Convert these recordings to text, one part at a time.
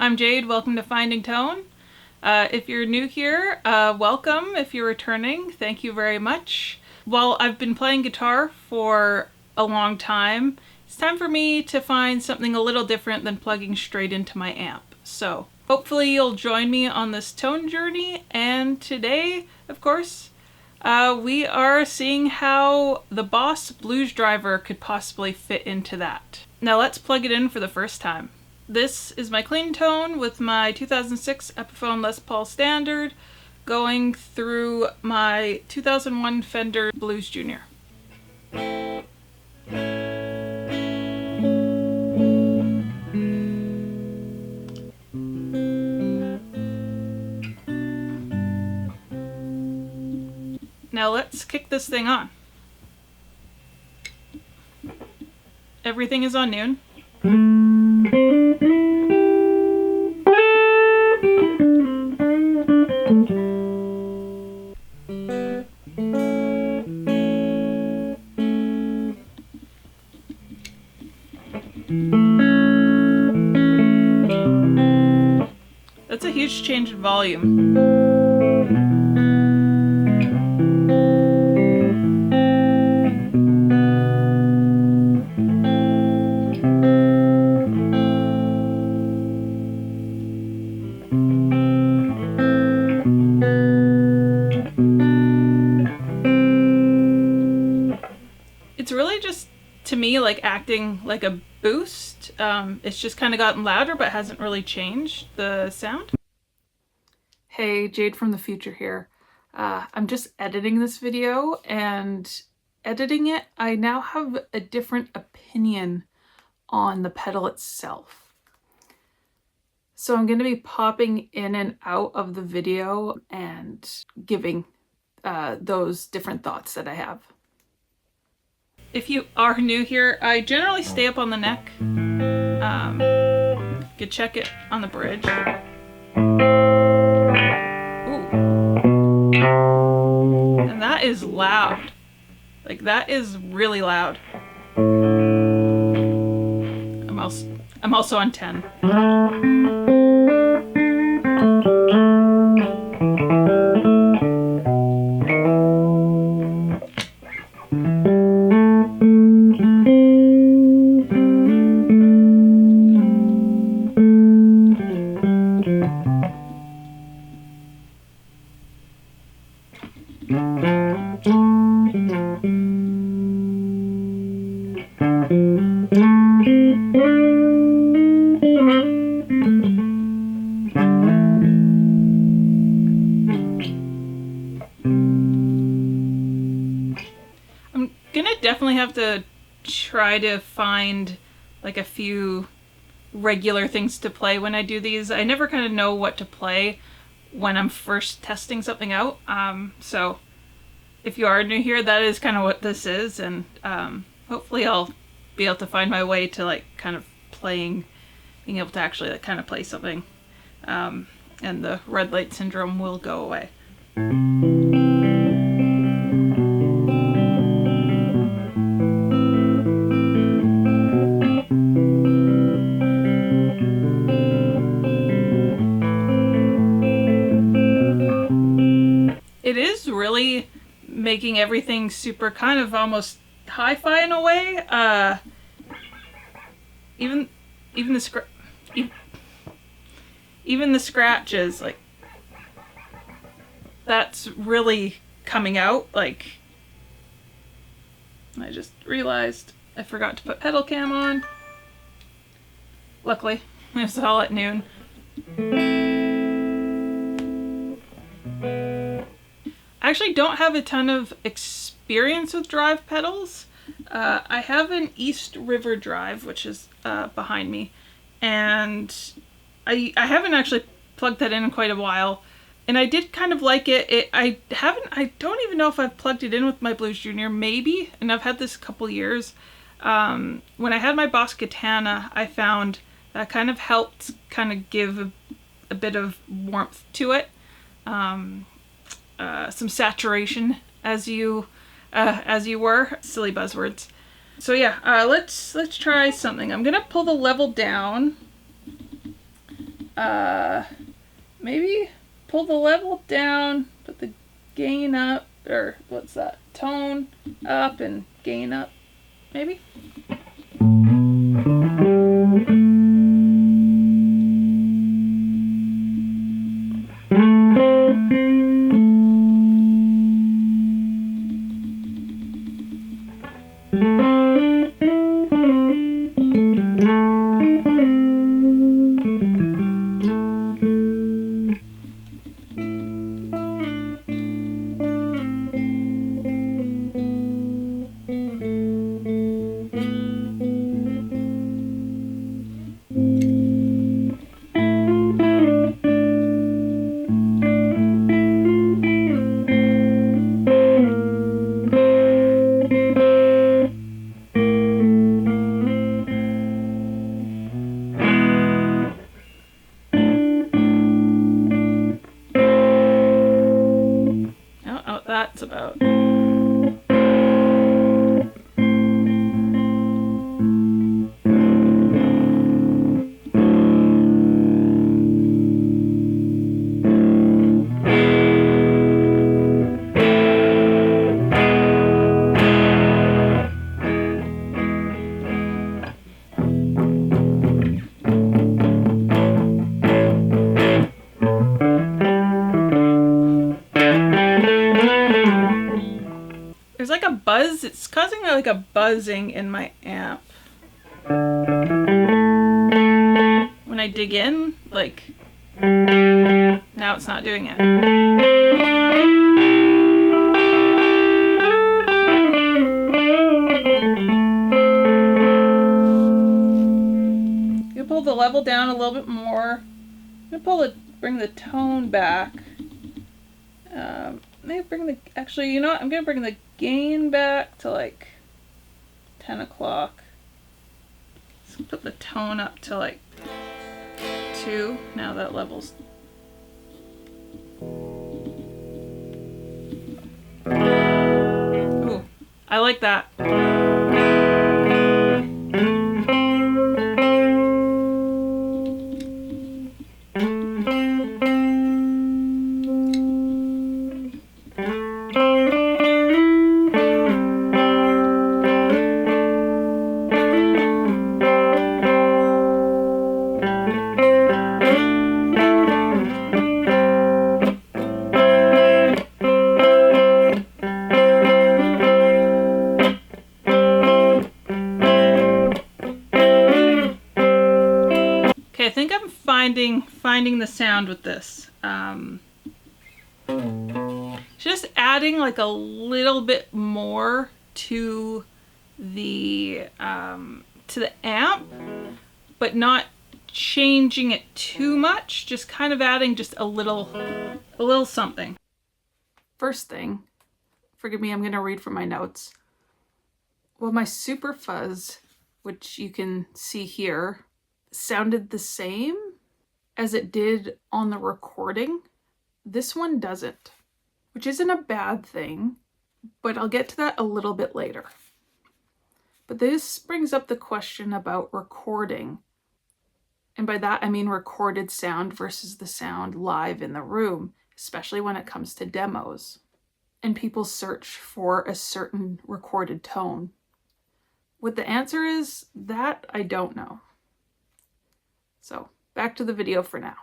I'm Jade, welcome to Finding Tone. If you're new here, welcome. If you're returning, thank you very much. While I've been playing guitar for a long time, it's time for me to find something a little different than plugging straight into my amp. So hopefully you'll join me on this tone journey, and today, of course, we are seeing how the Boss Blues Driver could possibly fit into that. Now let's plug it in for the first time. This is my clean tone with my 2006 Epiphone Les Paul Standard going through my 2001 Fender Blues Junior. Now let's kick this thing on. Everything is on noon. That's a huge change in volume. It's really just, to me, like acting like a boost. It's just kind of gotten louder but hasn't really changed the sound. Hey, Jade from the future here. I'm just editing this video, and editing it, I now have a different opinion on the pedal itself. So I'm going to be popping in and out of the video and giving those different thoughts that I have. If you are new here, I generally stay up on the neck. You could check it on the bridge. Ooh. And that is loud. Like, that is really loud. I'm also on 10. Definitely have to try to find like a few regular things to play when I do these. I never kind of know what to play when I'm first testing something out. So if you are new here, that is kind of what this is, and hopefully I'll be able to find my way to like kind of being able to actually like kind of play something, and the red light syndrome will go away. It is really making everything super kind of almost hi-fi in a way. Even the scratches, like, that's really coming out. Like, I just realized I forgot to put pedal cam on. Luckily, it was all at noon. I actually don't have a ton of experience with drive pedals. I have an East River Drive, which is behind me, and I haven't actually plugged that in quite a while, and I did kind of like it. I don't even know if I've plugged it in with my Blues Junior, maybe, and I've had this a couple years. When I had my Boss Katana, I found that kind of helped kind of give a bit of warmth to it. Some saturation, as you were. Silly buzzwords. So yeah, let's try something. I'm gonna pull the level down Maybe pull the level down, put the gain up, or what's that? Tone up and gain up, maybe? That's about. There's like a buzz, it's causing like a buzzing in my amp. When I dig in, like, now it's not doing it. I'm gonna pull the level down a little bit more. I'm gonna bring the tone back. Maybe actually, you know what? I'm gonna bring the gain back to like 10 o'clock. Let's put the tone up to like 2. Now that level's. Ooh, I like that. I think I'm finding the sound with this. Just adding like a little bit more to the amp, but not changing it too much. Just kind of adding just a little something. First thing, forgive me, I'm gonna read from my notes. Well, my super fuzz, which you can see here, sounded the same as it did on the recording. This one doesn't, which isn't a bad thing, but I'll get to that a little bit later. But this brings up the question about recording. And by that, I mean recorded sound versus the sound live in the room, especially when it comes to demos. And people search for a certain recorded tone. What the answer is, that I don't know. So back to the video for now.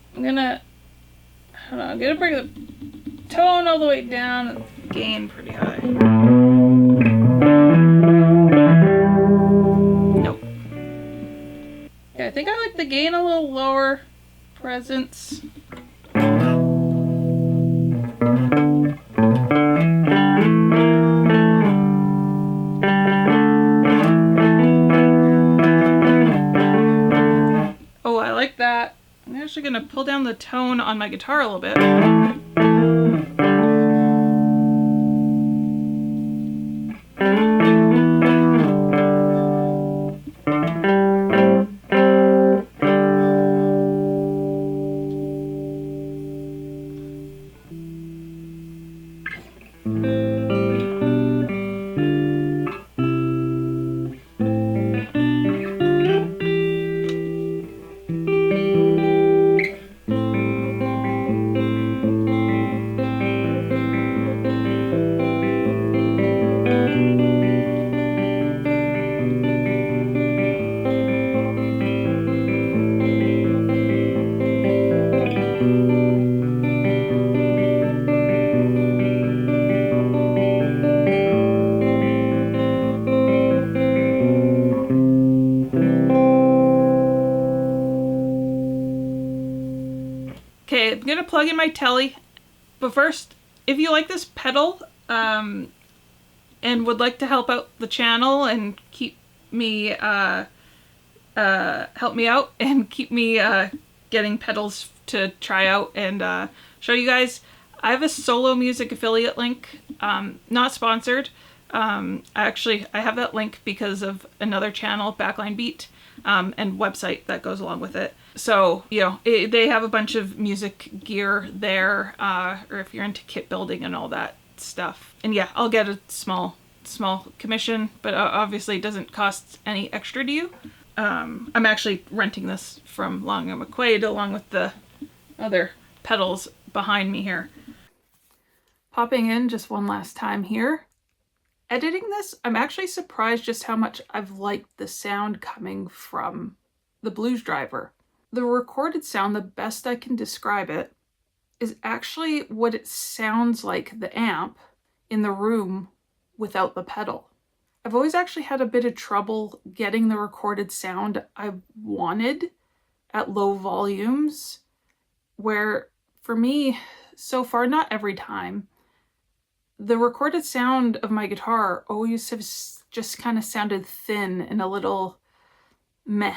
I'm gonna bring the tone all the way down and gain pretty high. Nope. Yeah, I think I like the gain a little lower. Presence. Oh, I like that. I'm actually gonna pull down the tone on my guitar a little bit. Okay, I'm gonna plug in my Tele, but first, if you like this pedal, and would like to help out the channel and keep me, help me out and keep me, getting pedals to try out and, show you guys, I have a solo music affiliate link, not sponsored. Actually, I have that link because of another channel, Backline Beat, and website that goes along with it. So, you know, they have a bunch of music gear there, or if you're into kit building and all that stuff. And yeah, I'll get a small commission, but obviously it doesn't cost any extra to you. I'm actually renting this from Long and McQuaid along with the other pedals behind me here. Popping in just one last time here. Editing this, I'm actually surprised just how much I've liked the sound coming from the Blues Driver. The recorded sound, the best I can describe it, is actually what it sounds like the amp in the room without the pedal. I've always actually had a bit of trouble getting the recorded sound I wanted at low volumes, where for me, so far, not every time, the recorded sound of my guitar always has just kind of sounded thin and a little meh.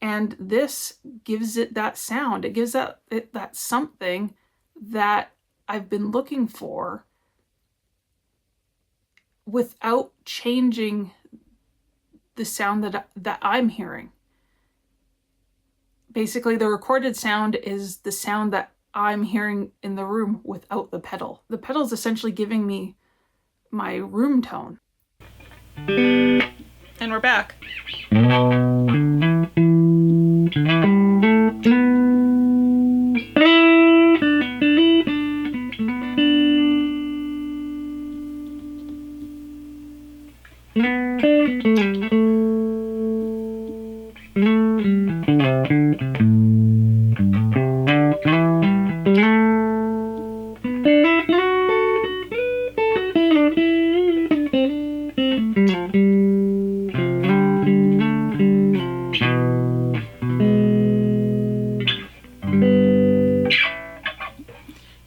And this gives it that sound. It gives it that something that I've been looking for without changing the sound that I'm hearing. Basically, the recorded sound is the sound that I'm hearing in the room without the pedal. The pedal is essentially giving me my room tone. And we're back.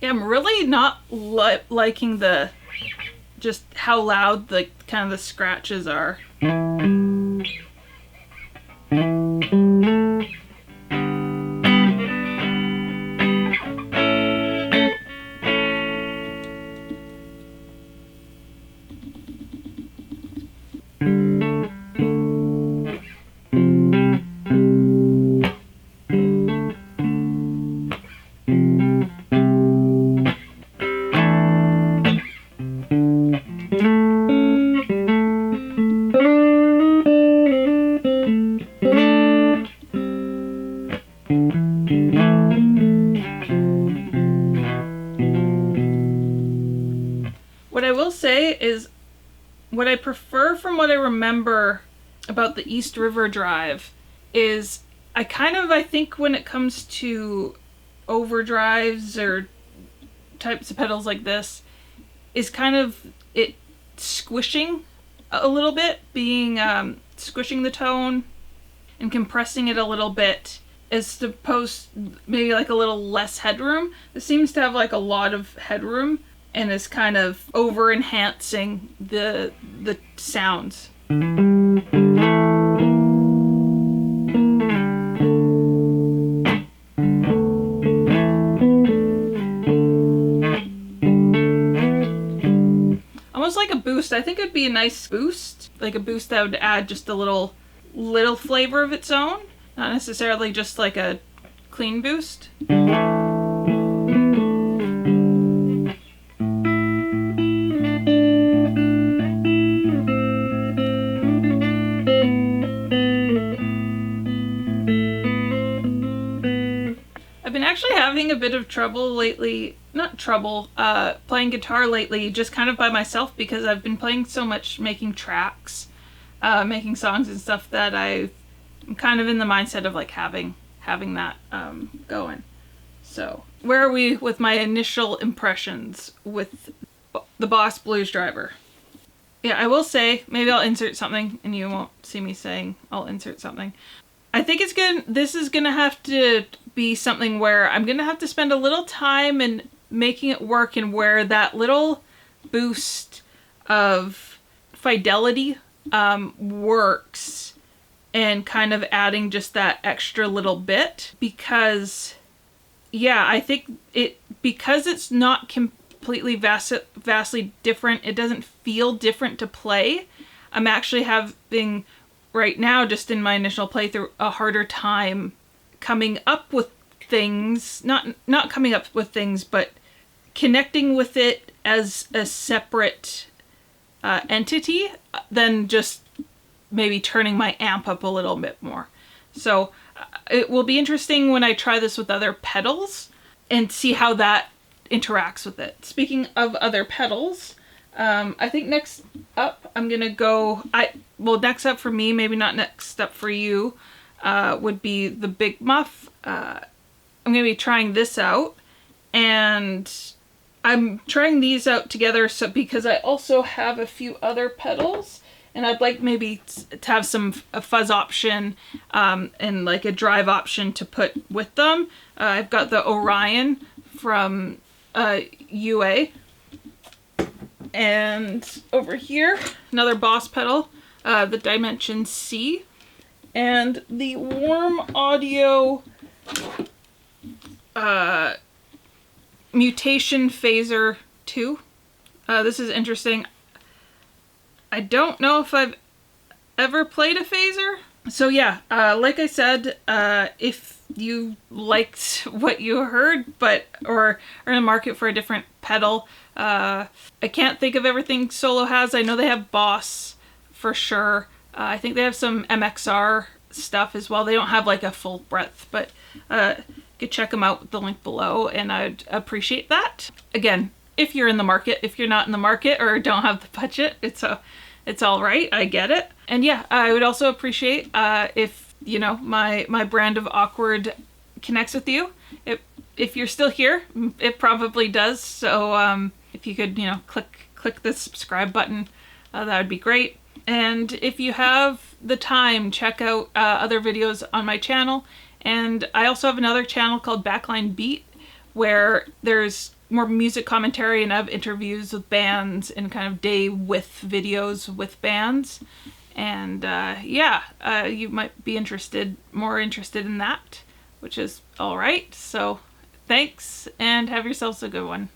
I'm really not liking the just how loud the kind of the scratches are. What I will say is what I prefer from what I remember about the East River Drive is I think when it comes to overdrives or types of pedals like this is kind of it squishing a little bit, being squishing the tone and compressing it a little bit as opposed maybe like a little less headroom. This seems to have like a lot of headroom and is kind of over enhancing the sounds. Almost like a boost. I think it would be a nice boost, like a boost that would add just a little flavor of its own, not necessarily just like a clean boost. I've been actually having a bit of trouble lately, playing guitar lately, just kind of by myself because I've been playing so much, making tracks, making songs and stuff that I'm kind of in the mindset of like having that going. So where are we with my initial impressions with the Boss Blues Driver? Yeah, I will say, maybe I'll insert something and you won't see me saying I'll insert something. I think this is gonna have to be something where I'm gonna have to spend a little time in making it work, and where that little boost of fidelity works, and kind of adding just that extra little bit, because yeah, I think because it's not completely vastly different, it doesn't feel different to play. I'm actually having right now, just in my initial playthrough, a harder time coming up with things, not coming up with things, but connecting with it as a separate entity than just maybe turning my amp up a little bit more. So it will be interesting when I try this with other pedals and see how that interacts with it. Speaking of other pedals, I think next up I'm gonna go, next up for me, maybe not next up for you, would be the Big Muff. I'm gonna be trying this out, and I'm trying these out together because I also have a few other pedals, and I'd like maybe to have a fuzz option and like a drive option to put with them. I've got the Orion from UA, and over here another Boss pedal, the Dimension C, and the Warm Audio Mutation Phaser 2. This is interesting. I don't know if I've ever played a phaser. So yeah, like I said, if you liked what you heard, or are in the market for a different pedal, I can't think of everything Solo has. I know they have Boss for sure. I think they have some MXR stuff as well. They don't have like a full breadth, but you could check them out with the link below, and I'd appreciate that. Again, if you're in the market. If you're not in the market or don't have the budget, it's all right. I get it. And yeah, I would also appreciate if, you know, my brand of awkward connects with you. If you're still here, it probably does. So if you could, you know, click the subscribe button, that would be great. And if you have the time, check out other videos on my channel. And I also have another channel called Backline Beat, where there's more music commentary, and I have interviews with bands and kind of day with videos with bands. And yeah, you might be more interested in that, which is all right. So thanks, and have yourselves a good one.